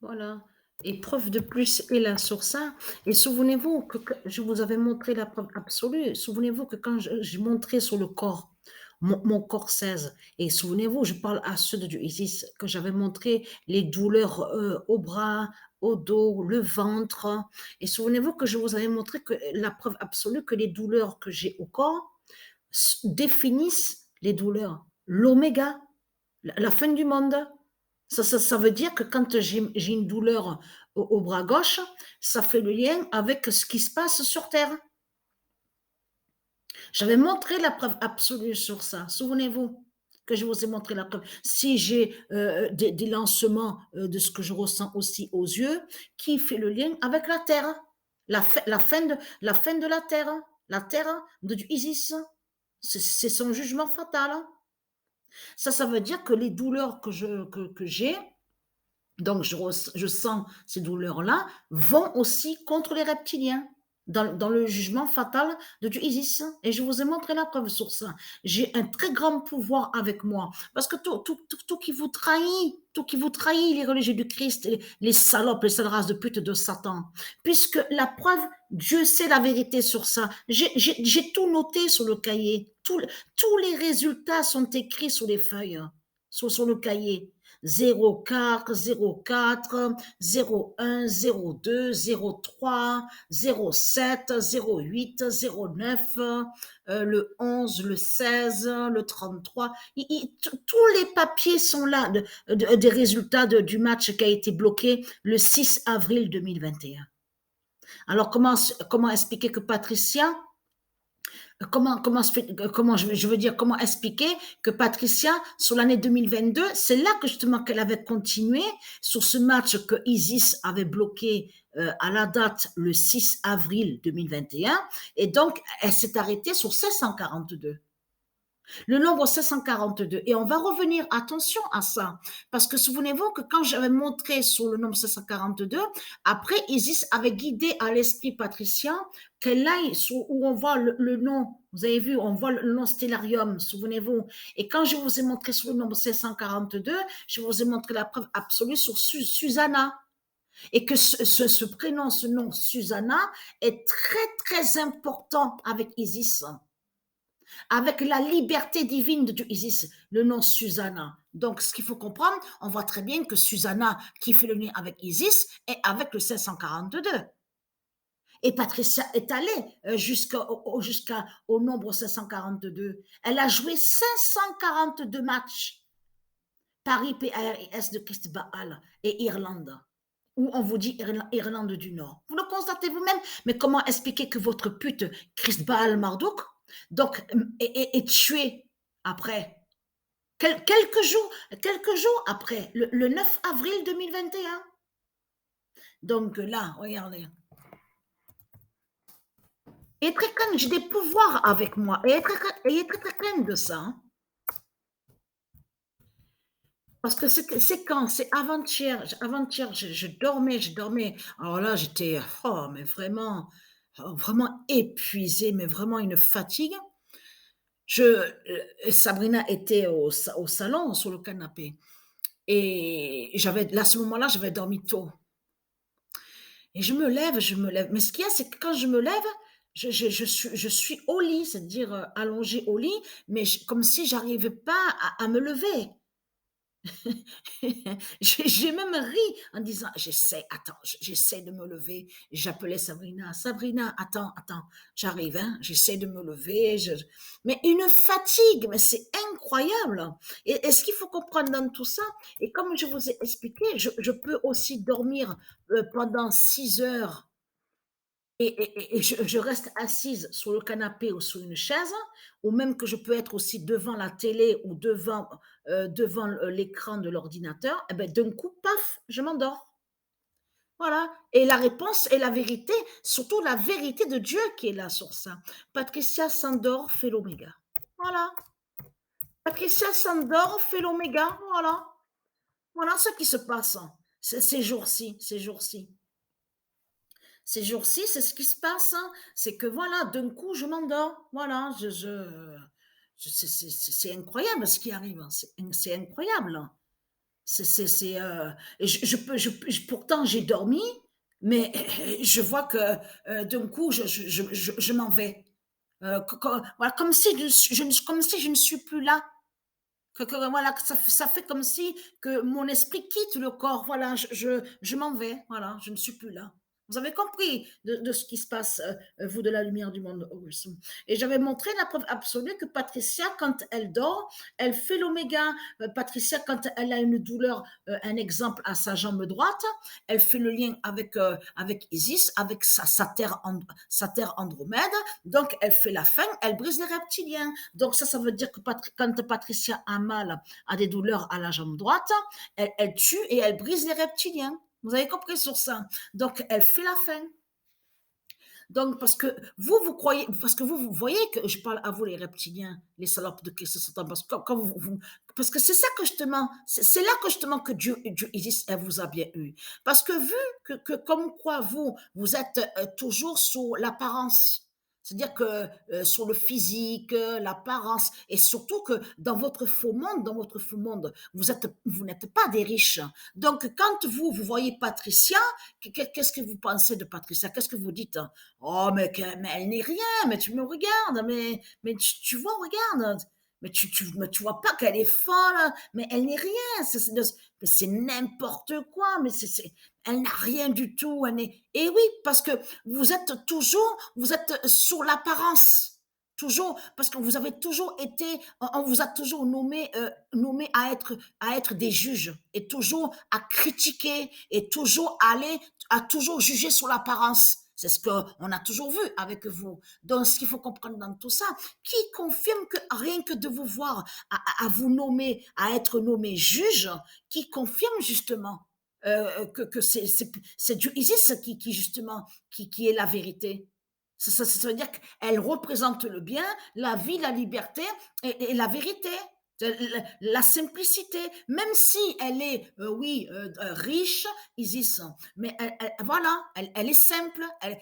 Voilà. Et preuve de plus est là sur ça. Et souvenez-vous que je vous avais montré la preuve absolue. Souvenez-vous que quand je montrais sur le corps, mon corps 16, et souvenez-vous, je parle à ceux du ISIS, que j'avais montré les douleurs au bras, au dos, le ventre. Et souvenez-vous que je vous avais montré que la preuve absolue que les douleurs que j'ai au corps définissent les douleurs. L'oméga, la fin du monde. Ça veut dire que quand j'ai une douleur au bras gauche, ça fait le lien avec ce qui se passe sur Terre. J'avais montré la preuve absolue sur ça. Souvenez-vous que je vous ai montré la preuve. Si j'ai des lancements de ce que je ressens aussi aux yeux, qui fait le lien avec la Terre, la fin de la Terre du Isis. C'est son jugement fatal. Ça veut dire que les douleurs que j'ai, donc je sens ces douleurs-là, vont aussi contre les reptiliens, dans le jugement fatal de Dieu Isis. Et je vous ai montré la preuve sur ça. J'ai un très grand pouvoir avec moi. Parce que tout qui vous trahit, les religieux du Christ, les salopes, les sales races de pute de Satan. Puisque la preuve, Dieu sait la vérité sur ça. J'ai tout noté sur le cahier. Tous les résultats sont écrits sur les feuilles, sur le cahier. 04, 04, 01, 02, 03, 07, 08, 09, le 11, le 16, le 33. Tous les papiers sont là des résultats du match qui a été bloqué le 6 avril 2021. Alors, comment expliquer que Patricia, je veux dire, comment expliquer que Patricia, sur l'année 2022, c'est là que justement qu'elle avait continué sur ce match que Isis avait bloqué à la date le 6 avril 2021, et donc elle s'est arrêtée sur 742. Le nombre 742. Et on va revenir, attention à ça, parce que souvenez-vous que quand j'avais montré sur le nombre 742, après Isis avait guidé à l'esprit patricien qu'elle aille où on voit le nom, vous avez vu, on voit le nom Stellarium, souvenez-vous. Et quand je vous ai montré sur le nombre 742, je vous ai montré la preuve absolue sur Susanna. Et que ce prénom, ce nom Susanna est très très important avec Isis, avec la liberté divine de Dieu Isis, le nom Susanna. Donc, ce qu'il faut comprendre, on voit très bien que Susanna, qui fait le lien avec Isis, est avec le 542. Et Patricia est allée jusqu'au nombre 542. Elle a joué 542 matchs. Paris, PARIS de Christ Baal et Irlande, où on vous dit Irlande du Nord. Vous le constatez vous-même, mais comment expliquer que votre pute, Christ Baal Marduk, donc, est tué après, quelques jours après, le 9 avril 2021. Donc là, regardez. Et très calme, j'ai des pouvoirs avec moi. Et très calme de ça. Hein. Parce que c'est quand? C'est avant-hier. Avant-hier, je dormais. Alors là, j'étais, oh, mais vraiment, oh, vraiment épuisée, mais vraiment une fatigue. Sabrina était au salon, sur le canapé. Et à ce moment-là, j'avais dormi tôt. Et je me lève. Mais ce qu'il y a, c'est que quand je me lève, je suis au lit, c'est-à-dire allongée au lit, mais comme si j'arrivais pas à me lever. J'ai même ri en disant, j'essaie de me lever. J'appelais Sabrina, Sabrina, attends, j'arrive, hein, j'essaie de me lever. Mais une fatigue, mais c'est incroyable. Et ce qu'il faut comprendre dans tout ça, et comme je vous ai expliqué, je peux aussi dormir pendant 6 heures et je reste assise sur le canapé ou sur une chaise, ou même que je peux être aussi devant la télé ou devant l'écran de l'ordinateur, et ben d'un coup, paf, je m'endors. Voilà. Et la réponse est la vérité, surtout la vérité de Dieu qui est là sur ça. Patricia s'endort, fait l'oméga. Voilà. Patricia s'endort, fait l'oméga. Voilà. Voilà ce qui se passe ces jours-ci, ces jours-ci. Ces jours-ci, c'est ce qui se passe. Hein. C'est que voilà, d'un coup, je m'endors. Voilà, c'est incroyable ce qui arrive. C'est incroyable. Et pourtant j'ai dormi, mais je vois que d'un coup je m'en vais. Voilà, comme si comme si je ne suis plus là. Voilà, que ça fait comme si que mon esprit quitte le corps. Voilà, je m'en vais. Voilà, je ne suis plus là. Vous avez compris de ce qui se passe, vous de la lumière du monde. Et j'avais montré la preuve absolue que Patricia, quand elle dort, elle fait l'oméga. Patricia, quand elle a une douleur, un exemple à sa jambe droite, elle fait le lien avec Isis, avec sa terre Andromède. Donc, elle fait la fin, elle brise les reptiliens. Donc ça veut dire que quand Patricia a mal, a des douleurs à la jambe droite, elle tue et elle brise les reptiliens. Vous avez compris sur ça. Donc, elle fait la fin. Donc, parce que vous croyez, parce que vous voyez que je parle à vous, les reptiliens, les salopes de Christ Satan, parce que, parce que c'est ça que justement, c'est là que justement que Dieu Isis, elle vous a bien eu. Parce que vu que comme quoi vous êtes toujours sur l'apparence, c'est-à-dire que sur le physique, l'apparence, et surtout que dans votre faux monde, vous n'êtes pas des riches. Donc, quand vous voyez Patricia, qu'est-ce que vous pensez de Patricia? Qu'est-ce que vous dites? Oh, mais elle n'est rien, mais tu me regardes, mais tu vois, regarde, mais tu vois pas qu'elle est folle, mais elle n'est rien, mais c'est n'importe quoi, elle n'a rien du tout. Et oui, parce que vous êtes sur l'apparence. Toujours, parce que vous avez toujours été, on vous a toujours nommé à être des juges et toujours à critiquer et toujours à toujours juger sur l'apparence. C'est ce qu'on a toujours vu avec vous. Donc, ce qu'il faut comprendre dans tout ça, qui confirme que rien que de vous voir, à vous nommer, à être nommé juge, qui confirme justement que c'est Dieu Isis justement, qui est la vérité. Ça veut dire qu'elle représente le bien, la vie, la liberté et la vérité. La simplicité, même si elle est, oui, riche, Isis, mais voilà, elle est simple, elle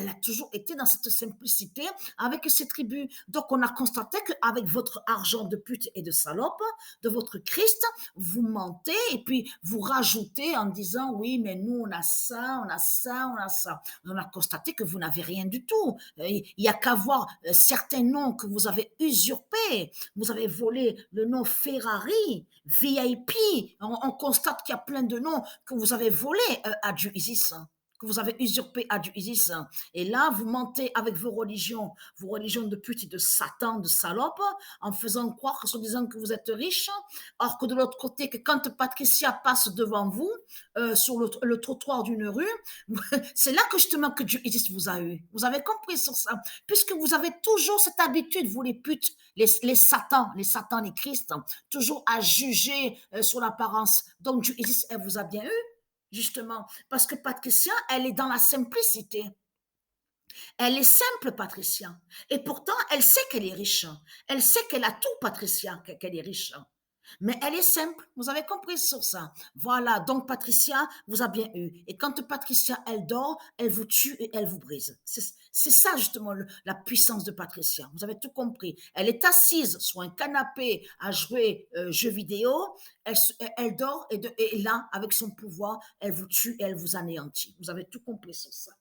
a toujours été dans cette simplicité avec ses tribus. Donc, on a constaté qu'avec votre argent de pute et de salope, de votre Christ, vous mentez et puis vous rajoutez en disant, oui, mais nous, on a ça, on a ça, on a ça. On a constaté que vous n'avez rien du tout. Il n'y a qu'à voir certains noms que vous avez usurpés. Vous avez volé le nom Ferrari, VIP. On constate qu'il y a plein de noms que vous avez volés à Dieu Isis, que vous avez usurpé à Dieu Isis. Et là, vous mentez avec vos religions de pute et de Satan, de salope, en faisant croire, en disant que vous êtes riche, alors que de l'autre côté, que quand Patricia passe devant vous, sur le trottoir d'une rue, c'est là que justement que Dieu Isis vous a eu. Vous avez compris sur ça. Puisque vous avez toujours cette habitude, vous les putes, les satans, les Christ, toujours à juger sur l'apparence. Donc Dieu Isis, elle vous a bien eu, justement. Parce que Patricia, elle est dans la simplicité. Elle est simple, Patricia. Et pourtant, elle sait qu'elle est riche. Elle sait qu'elle a tout, Patricia, qu'elle est riche. Mais elle est simple, vous avez compris sur ça. Voilà, donc Patricia vous a bien eu. Et quand Patricia, elle dort, elle vous tue et elle vous brise. C'est ça justement la puissance de Patricia. Vous avez tout compris. Elle est assise sur un canapé à jouer jeux vidéo. Elle dort et là, avec son pouvoir, elle vous tue et elle vous anéantit. Vous avez tout compris sur ça.